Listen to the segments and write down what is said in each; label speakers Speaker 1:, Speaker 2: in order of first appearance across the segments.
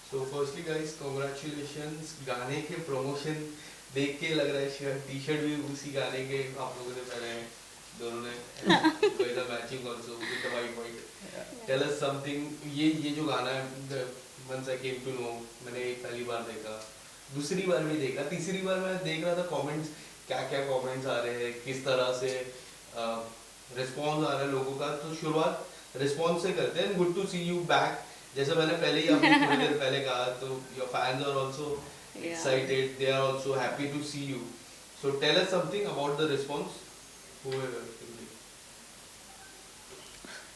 Speaker 1: So firstly guys, congratulations. गाने के promotion देख के लग रहा है शर्ट टी शर्ट भी उसी गाने के आप लोगों ने पहने हैं दोनों ने and you guys are matching also with the white. Tell us something. ये जो गाना है the once I came to know, मैंने पहली बार देखा, दूसरी बार भी देखा, तीसरी बार मैं देख रहा था कमेंट्स, क्या क्या कमेंट्स आ रहे हैं, किस तरह से रिस्पॉन्स आ रहा है लोगों का. तो शुरुआत रिस्पॉन्स से करते हैं. Good to see you back. जैसे मैंने पहले ही आपको थोड़ी देर पहले कहा, तो your fans are also excited, they are also happy to see you. So tell us something about the response. Whoever.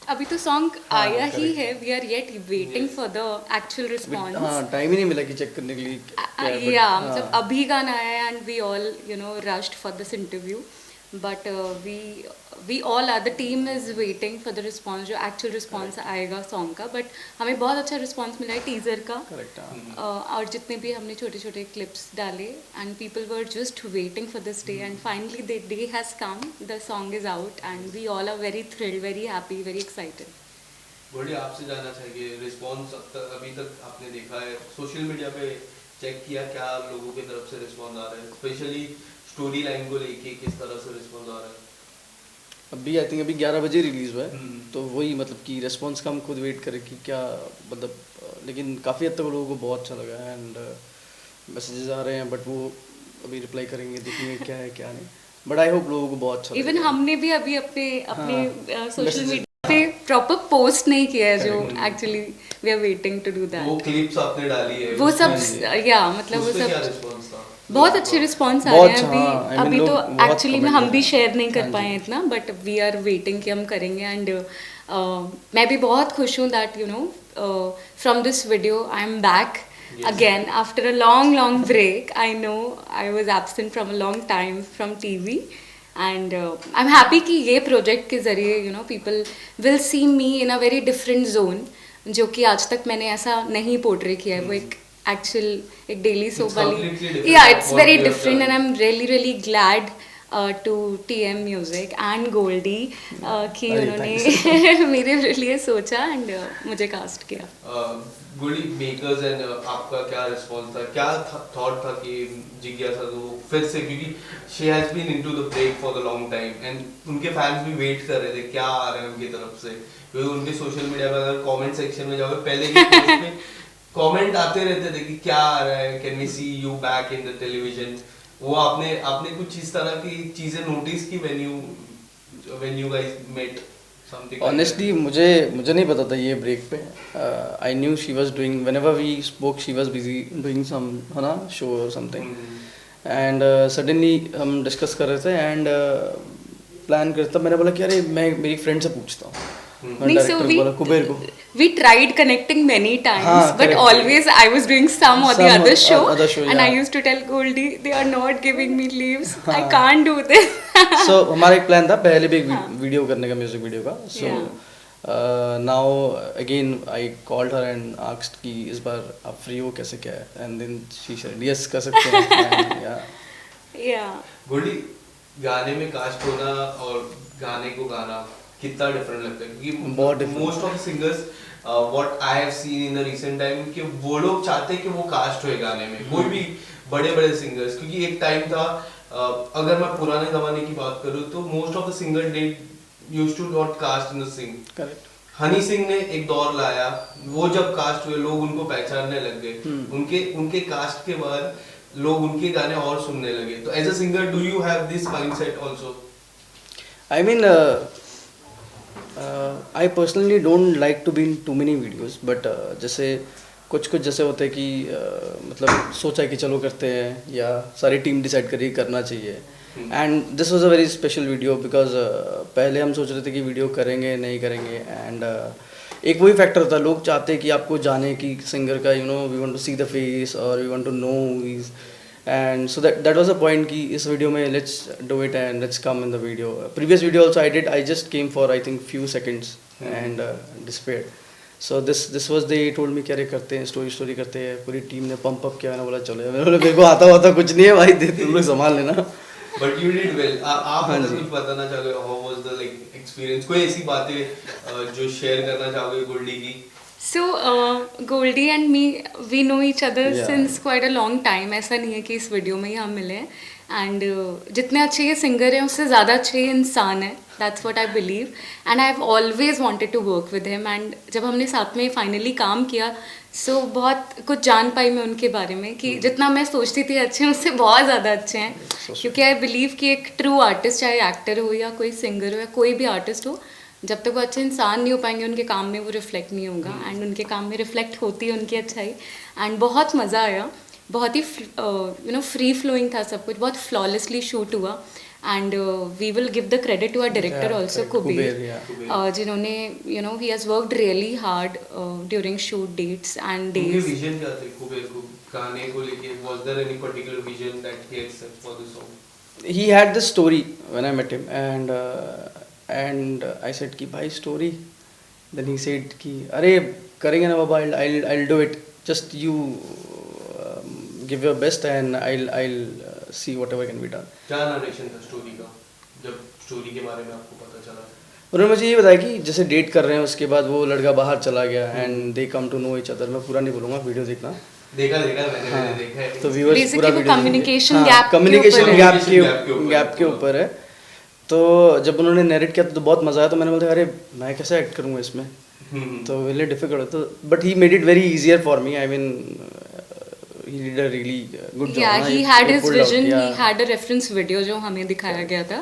Speaker 2: अभी तो सॉन्ग
Speaker 3: हाँ,
Speaker 2: आया ही
Speaker 3: correct.
Speaker 2: है. We are yet waiting
Speaker 1: Yes.
Speaker 2: For the actual response.
Speaker 3: हाँ time ही नहीं मिला कि चेक करने के लिए क्या है, but,
Speaker 2: या
Speaker 3: हाँ.
Speaker 2: मतलब अभी गाना आया and we all rushed for this interview. But we all are the team is waiting for the response, जो एक्चुअल रिस्पॉन्स आएगा सॉन्ग का. बट हमें बहुत अच्छा रिस्पॉन्स मिला है टीजर का.
Speaker 3: Correct, हाँ.
Speaker 2: और जितने भी हमने छोटे छोटे क्लिप्स डाले and people were just waiting for this day and finally the day has come. The song is out and we all are very thrilled, very happy, very excited.
Speaker 1: बड़ी आपसे जानना चाहिए रिस्पॉन्स अभी तक आपने देखा है सोशल मीडिया पे, चेक किया क्या लोगों की तरफ से रिस्पॉन्स आ रहा है, स्पेशली स्टोरी लाइन को लेके किस तरह से रिस्पॉन्स आ रहा है.
Speaker 3: अभी आई थिंक अभी 11 बजे रिलीज हुआ है.
Speaker 1: हम्म.
Speaker 3: तो वही मतलब कि रेस्पॉन्स का हम खुद वेट करें कि क्या मतलब लेकिन काफ़ी हद तक लोगों को बहुत अच्छा लगा है एंड मैसेजेस आ रहे हैं बट वो अभी रिप्लाई करेंगे, देखेंगे क्या है क्या नहीं. बट आई होप लोगों को बहुत अच्छा
Speaker 2: इवन
Speaker 3: लगेगा.
Speaker 2: हमने भी अभी अपने सोशल
Speaker 3: Messages.
Speaker 2: मीडिया पे प्रॉपर पोस्ट नहीं किया है, जो actually we are waiting to do
Speaker 1: वो
Speaker 2: दैट.
Speaker 1: क्लिप्स आपने डाली है
Speaker 2: वो सब
Speaker 3: हाँ
Speaker 2: या मतलब वो
Speaker 1: उस पे क्या
Speaker 2: सब
Speaker 1: रिस्पॉन्स था.
Speaker 2: बहुत अच्छे रिस्पॉन्स आ
Speaker 3: बहुत
Speaker 2: रहे हैं.
Speaker 3: अच्छा, हाँ, I mean,
Speaker 2: अभी
Speaker 3: लोग
Speaker 2: तो
Speaker 3: बहुत
Speaker 2: एक्चुअली में
Speaker 3: comment
Speaker 2: हम भी
Speaker 3: कर रहे
Speaker 2: शेयर नहीं
Speaker 3: हैं.
Speaker 2: कर
Speaker 3: हाँ
Speaker 2: पाए
Speaker 3: जी.
Speaker 2: इतना, बट वी आर वेटिंग कि हम करेंगे. एंड मैं भी बहुत खुश हूँ that from this video I am back again after a long break. I know I was absent from a long time from TV and I am happy कि ये प्रोजेक्ट के ज़रिए people will see me in a very different zone, जो कि आज तक मैंने ऐसा नहीं पोर्ट्रे किया है. वो एक एक्चुअल एक डेली सोप
Speaker 1: completely
Speaker 2: वाली,
Speaker 1: different
Speaker 2: या
Speaker 1: from
Speaker 2: it's
Speaker 1: what
Speaker 2: very
Speaker 1: we have
Speaker 2: different
Speaker 1: done.
Speaker 2: And I am really glad to TM music and Goldie कि
Speaker 3: अरे,
Speaker 2: उन्होंने मेरे लिए सोचा एंड मुझे कास्ट किया.
Speaker 1: गुडी मेकर्स एंड आपका क्या रिस्पॉन्स था, क्या थॉट था कि जिज्ञासा तो फिर से, क्योंकि she has been into the break for the long time and उनके फैंस भी वेट कर रहे थे क्या आ रहा है उनकी तरफ से. क्योंकि उनके सोशल मीडिया पे अगर कमेंट सेक्शन में जाओगे पहले के पोस्ट में कमेंट आते रहते थे कि क्या आ रहा है, can we see you back in the television. वो आपने कुछ इस तरह की चीजें नोटिस की when you guys met something.
Speaker 3: Honestly मुझे नहीं पता था ये ब्रेक पे. I knew she was doing whenever we spoke she was busy doing some है ना शो और समथिंग. एंड सडनली हम डिस्कस कर रहे थे एंड प्लान करता. मैंने बोला कि अरे मैं मेरी फ्रेंड से पूछता हूँ. मैंने
Speaker 2: नहीं, so
Speaker 3: डायरेक्टर को बोला कुबेर को.
Speaker 2: we tried connecting many times,
Speaker 3: हाँ,
Speaker 2: but
Speaker 3: correct.
Speaker 2: always I was doing some or the
Speaker 3: Some
Speaker 2: other show, and I
Speaker 3: yeah.
Speaker 2: used to tell Goldie they are not giving me leaves. I
Speaker 3: हाँ.
Speaker 2: can't do this.
Speaker 3: So हमारा एक plan था पहले भी एक video करने का, music video का. So
Speaker 2: Yeah.
Speaker 3: Now again I called her and asked कि इस बार आप फ्री हो कैसे क्या है. And then she said yes कर सकते हैं. And, yeah.
Speaker 2: Yeah.
Speaker 1: गुडी गाने में कास्ट होना और गाने को गाना कितना डिफरेंट लगता है, क्योंकि
Speaker 3: बहुत different.
Speaker 1: Most of the singers what I have seen in the recent time कि वो लोग चाहते हैं कि वो कास्ट होए गाने में. कोई भी बड़े सिंगर्स, क्योंकि एक टाइम था अगर मैं पुराने जमाने की बात करूँ तो most of the singer did used to not cast in the sing.
Speaker 3: Correct.
Speaker 1: Honey Singh ने एक दौर लाया, वो जब कास्ट हुए लोग उनको पहचानने लग गए. उनके कास्ट के बाद लोग उनके गाने और सुनने लगे. तो as a singer do you have this mindset also?
Speaker 3: I mean I personally don't like to be in too many videos. But जैसे कुछ जैसे होते हैं कि मतलब सोचा है कि चलो करते हैं या सारी टीम डिसाइड करी करना चाहिए. And this was a very special video because पहले हम सोच रहे थे कि वीडियो करेंगे नहीं करेंगे. एंड एक वही फैक्टर होता है, लोग चाहते हैं कि आपको जाने की सिंगर का we want to see the face और we want to know is. And so that was a point कि इस वीडियो में let's do it and let's come in the video. Previous video also I just came for I think few seconds and disappeared. So this was they told me क्या करते हैं story करते हैं. पूरी team ने pump up किया. मैंने बोला चलो. मेरे को आता कुछ नहीं है भाई, तुम लोग संभाल लेना.
Speaker 1: But you did well. आप
Speaker 3: हाँ
Speaker 1: अगर
Speaker 3: जी.
Speaker 1: कुछ बताना चाहोगे, how was the like experience, कोई ऐसी बातें जो शेयर करना चाहोगे गोल्डी की?
Speaker 2: So, Goldie and me, we know each other
Speaker 3: Yeah.
Speaker 2: since quite a long time. ऐसा नहीं है कि इस वीडियो में ही हम मिले हैं. And जितने अच्छे ये सिंगर हैं उससे ज़्यादा अच्छे ये इंसान है. That's what I believe. And I've always wanted to work with him. And जब हमने साथ में फाइनली काम किया, so बहुत कुछ जान पाई मैं उनके बारे में कि जितना मैं सोचती थी अच्छे हैं उससे बहुत ज़्यादा अच्छे हैं. क्योंकि आई बिलीव कि एक ट्रू आर्टिस्ट, चाहे एक्टर हो या कोई सिंगर हो या कोई भी आर्टिस्ट हो, जब तक वो अच्छे इंसान नहीं हो पाएंगे उनके काम में वो रिफ्लेक्ट नहीं होगा. एंड उनके काम में रिफ्लेक्ट होती है उनकी अच्छाई. एंड बहुत मज़ा आया. बहुत ही फ्री फ्लोइंग था सब कुछ. बहुत फ्लॉलेसली शूट हुआ. And we will give the credit to our director also, Kuber, जिन्होंने he has worked really hard during shoot dates and
Speaker 1: उनके
Speaker 2: डेज.
Speaker 1: विजन क्या थे कुबेर को गाने को लेके? Was there any particular vision that he had set for the song?
Speaker 3: He had this story when I met him, and I said कि भाई story. Then he said कि अरे करेंगे ना बाबा, I'll do it. Just you give your best and I'll see whatever can be done.
Speaker 1: क्या narration था story का जब स्टोरी के बारे में आपको पता चला?
Speaker 3: उन्होंने मुझे ये बताया कि जैसे डेट कर रहे हैं उसके बाद वो लड़का बाहर चला गया and they come to know each other. मैं पूरा नहीं बोलूँगा, वीडियो देखना.
Speaker 1: देखा मैंने देखा है.
Speaker 3: तो व्यूअर्स
Speaker 2: Basically
Speaker 3: पूरा
Speaker 2: वो
Speaker 3: वीडियो
Speaker 2: communication gap के
Speaker 3: कम्युनिकेशन
Speaker 2: ऊपर है.
Speaker 3: गैप के ऊपर है. तो जब उन्होंने नरेट किया तो बहुत मज़ा आया. तो मैंने बोला अरे मैं कैसे एक्ट करूँगा इसमें, तो रियली डिफिकल्ट. तो but he made it very easier for me. I mean he did a really good job.
Speaker 2: Yeah,
Speaker 3: ना,
Speaker 2: he
Speaker 3: it-
Speaker 2: had
Speaker 3: it
Speaker 2: his
Speaker 3: pulled out,
Speaker 2: vision.
Speaker 3: yeah.
Speaker 2: He had a reference video जो हमें दिखाया गया था.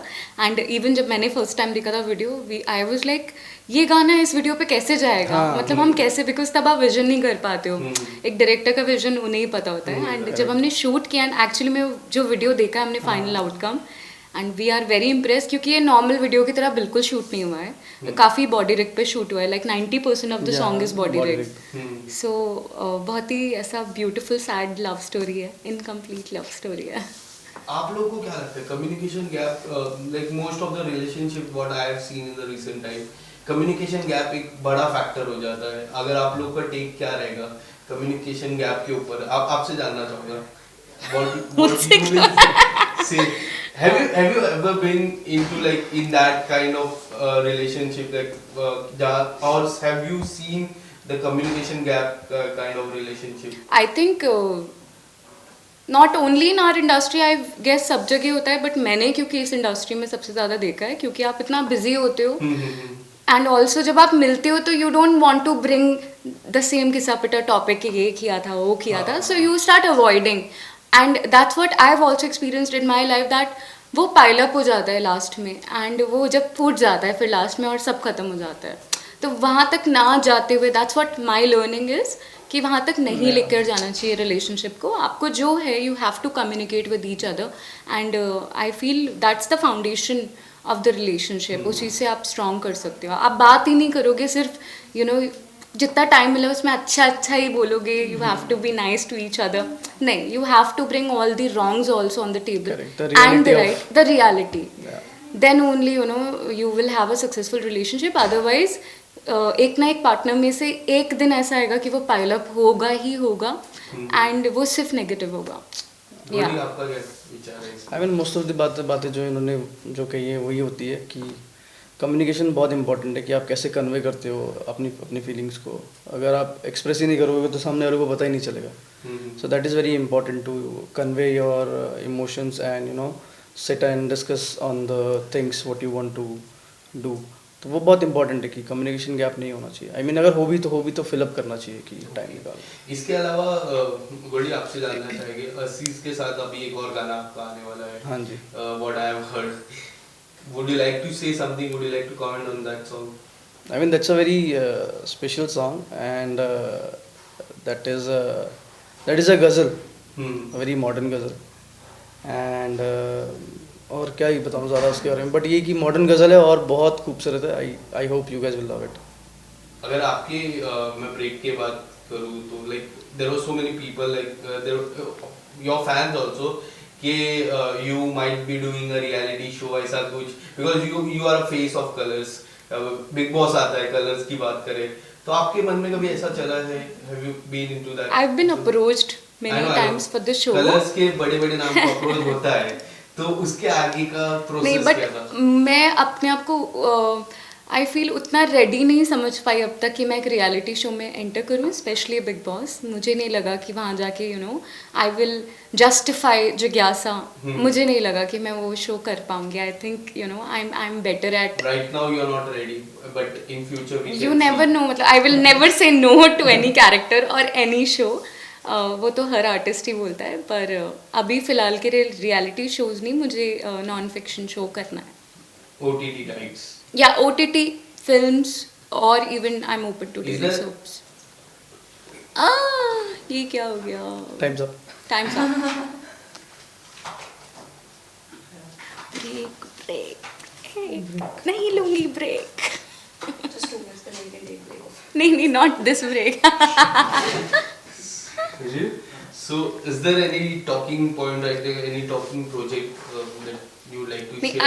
Speaker 2: And even जब मैंने first time देखा था वीडियो, I was like ये गाना इस वीडियो पे कैसे जाएगा.
Speaker 3: हाँ.
Speaker 2: मतलब हम कैसे, बिकॉज तब आप विजन नहीं कर पाते हो. एक डायरेक्टर का विजन उन्हें ही पता होता है. एंड जब हमने शूट किया, एंड एक्चुअली में जो वीडियो देखा हमने final outcome, and we are very impress. क्योंकि ये नॉर्मल वीडियो की तरह बिल्कुल शूट नहीं हुआ है. काफ़ी बॉडी रिग पे शूट हुआ है. Like 90% of the
Speaker 3: Yeah,
Speaker 2: song is body
Speaker 3: body
Speaker 2: rig. So बहुत ही ऐसा ब्यूटीफुल सैड लव स्टोरी है, इनकम्प्लीट लव स्टोरी है.
Speaker 1: आप लोगों को क्या लगता है communication gap? Like most of the relationship what I have seen in the recent time, communication gap एक बड़ा फैक्टर हो जाता है. अगर आप लोग का टेक क्या रहेगा कम्युनिकेशन गैप के ऊपर? आपसे जानना चाहूँगा. What you will say. Have you ever been into like in that kind of relationship, like or have you seen the communication gap kind of relationship?
Speaker 2: I think not only in our industry, I guess सब जगह होता है, but मैंने क्योंकि इस industry में सबसे ज़्यादा देखा है, क्योंकि आप इतना बिजी होते हो. एंड ऑल्सो जब आप मिलते हो तो you don't want to bring the same घिसा पिटा टॉपिक कि ये किया था वो किया था. So you start avoiding. And that's what I have also experienced in my life, that वो पाइल अप हो जाता है लास्ट में. एंड वो जब फूट जाता है फिर लास्ट में और सब खत्म हो जाता है. तो वहाँ तक ना जाते हुए, that's what my learning is, कि वहाँ तक नहीं लेकर जाना चाहिए रिलेशनशिप को. आपको जो है you have to communicate with each other. And I feel that's the foundation of the relationship. उसी से आप स्ट्रॉन्ग कर सकते हो. आप बात ही नहीं करोगे, सिर्फ जितना टाइम मिला उसमें अच्छा ही बोलोगे. You have to be nice to each other. नहीं, you have to bring all the wrongs also on the table and the right, the reality. Then only you will have a successful relationship. Otherwise एक ना एक partner में से एक दिन ऐसा आएगा कि वो पाइल अप होगा ही होगा, एंड वो सिर्फ नेगेटिव होगा.
Speaker 1: आपका क्या विचार है?
Speaker 3: I mean most of the बातें जो इन्होंने जो कही है वही होती है कि कम्युनिकेशन बहुत इंपॉर्टेंट है. कि आप कैसे कन्वे करते हो अपनी फीलिंग्स को. अगर आप एक्सप्रेस ही नहीं करोगे तो सामने वाले को पता ही नहीं चलेगा. So that is very important to convey your emotions and sit and discuss on the things what you want to do. तो वो बहुत इंपॉर्टेंट है कि कम्युनिकेशन गैप नहीं होना चाहिए. आई मीन अगर हो भी तो फिलअप करना चाहिए कि टाइम निकाल.
Speaker 1: इसके अलावा गोल्डी आपसे जानना चाहेंगे, असीस के साथ अभी एक और गाना आपका आने वाला है.
Speaker 3: हाँ जी.
Speaker 1: What I have heard. Would you like to say something? Would you like to comment on that song?
Speaker 3: I mean that's a very special song and that is a ghazal, a very modern ghazal. And और क्या ही बताऊँ ज़्यादा उसके बारे में, but ये कि modern गज़ल है और बहुत खूबसूरत है. I hope you guys will love it.
Speaker 1: अगर आपके मैं ब्रेक के बाद करूँ तो like there were so many people like there your fans also कि you might be doing a reality show ऐसा कुछ, because you are a face of Colors. Bigg Boss आता है, कलर्स की बात करें तो आपके मन में कभी ऐसा चला है? Have you been into that?
Speaker 2: I have been approached many times for the show.
Speaker 1: Colors के बड़े नाम को अप्रोच होता है, तो उसके आगे का प्रोसेस क्या था?
Speaker 2: मैं अपने आप को आई फील उतना रेडी नहीं समझ पाई अब तक कि मैं एक रियलिटी शो में एंटर करूँ, स्पेशली बिग बॉस. मुझे नहीं लगा कि वहाँ जाके आई विल जस्टिफाई जिज्ञासा. मुझे नहीं लगा कि मैं वो शो कर पाऊंगी. I think I am better at.
Speaker 1: Right now you are not ready, but in future we
Speaker 2: you
Speaker 1: can
Speaker 2: never
Speaker 1: see.
Speaker 2: No, मतलब I will never say no to any character और एनी शो. वो तो हर artist ही बोलता है, पर अभी फ़िलहाल के रियलिटी शोज़ नहीं, मुझे नॉन फिक्शन शो करना है.
Speaker 1: OTT rights.
Speaker 2: या OTT फिल्म्स और even I am open to
Speaker 1: Is
Speaker 2: TV
Speaker 1: there-
Speaker 2: soaps. ये क्या हो गया?
Speaker 3: Time's up.
Speaker 2: Time's up. Break break नहीं लूंगी ब्रेक. नहीं not this break.
Speaker 1: So is there any talking point, like any talking project that you would like to share?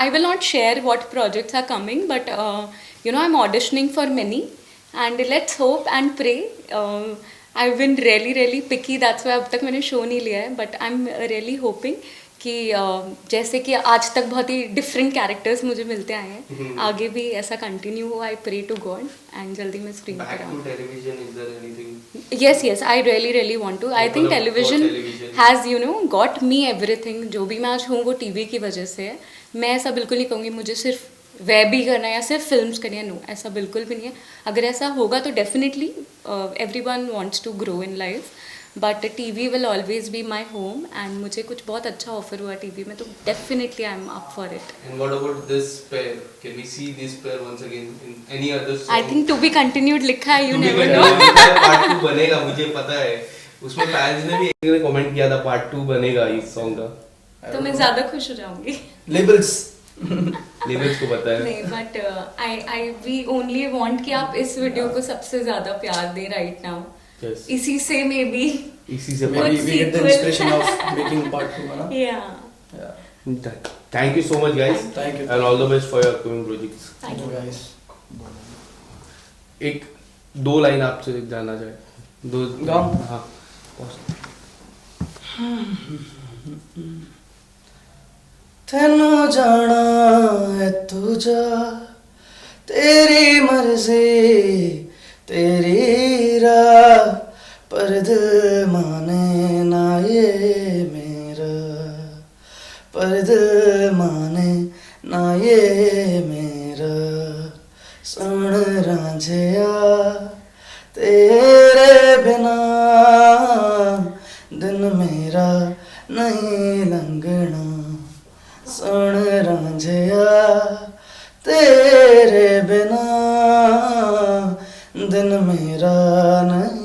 Speaker 2: I will not share what projects are coming, but I'm auditioning for many, and let's hope and pray. I've been really picky, that's why अब तक मैंने show नहीं लिया है, but I'm really hoping कि जैसे कि आज तक बहुत ही डिफरेंट कैरेक्टर्स मुझे मिलते आए हैं, आगे भी ऐसा कंटिन्यू हो. I pray to God and जल्दी मैं स्क्रीन पर
Speaker 1: Back
Speaker 2: आऊँ.
Speaker 1: to television, is there anything?
Speaker 2: Yes, I really want to. I think
Speaker 1: Open up for
Speaker 2: television
Speaker 1: television.
Speaker 2: has got me everything. जो भी मैं आज हूँ वो टीवी की वजह से है. मैं ऐसा बिल्कुल नहीं कहूँगी मुझे सिर्फ वेब भी करना है या सिर्फ फिल्म्स करनी है. नो, ऐसा बिल्कुल भी नहीं है. अगर ऐसा होगा तो definitely everyone wants to grow in life, but TV will always be my home. And मुझे कुछ बहुत अच्छा ऑफर हुआ टीवी में, तो definitely I am up for it.
Speaker 1: And what about this pair? Can we see this pair once again in any other song?
Speaker 2: I think to be continued लिखा है, you
Speaker 1: To be
Speaker 2: never know.
Speaker 1: continued, part 2 बनेगा, मुझे पता है. उसमें fans ने भी एक ने कमेंट किया था पार्ट 2 बनेगा इस सॉन्ग का.
Speaker 2: तो मैं ज़्यादा खुश हो जाऊँगी.
Speaker 3: लेबल्स.
Speaker 1: लिरिक्स को पता है.
Speaker 2: नहीं, बट वी ओनली वांट कि आप इस वीडियो को सबसे ज्यादा प्यार दें राइट नाउ.
Speaker 1: Yes.
Speaker 2: इसी से मे बी
Speaker 1: इसी से
Speaker 3: Maybe
Speaker 2: Good
Speaker 3: we get the
Speaker 2: sequel.
Speaker 3: inspiration of making part 2, है ना?
Speaker 2: या
Speaker 3: Yeah.
Speaker 1: Thank you so much guys.
Speaker 3: Thank you.
Speaker 1: And all the best for your upcoming projects.
Speaker 2: Thank you.
Speaker 3: guys.
Speaker 1: एक 2 line आपसे जानना चाहे. 2
Speaker 3: गाओ.
Speaker 1: हाँ.
Speaker 3: तेनू जाना है तू जा, तेरी मर्जी तेरी राह, पर दिल माने ना ये मेरा, पर दिल माने ना ये मेरा. सुन रांझिया तेरे बिना दिन मेरा नहीं लंघना. सुन रांझिया तेरे बिना दिन मेरा नहीं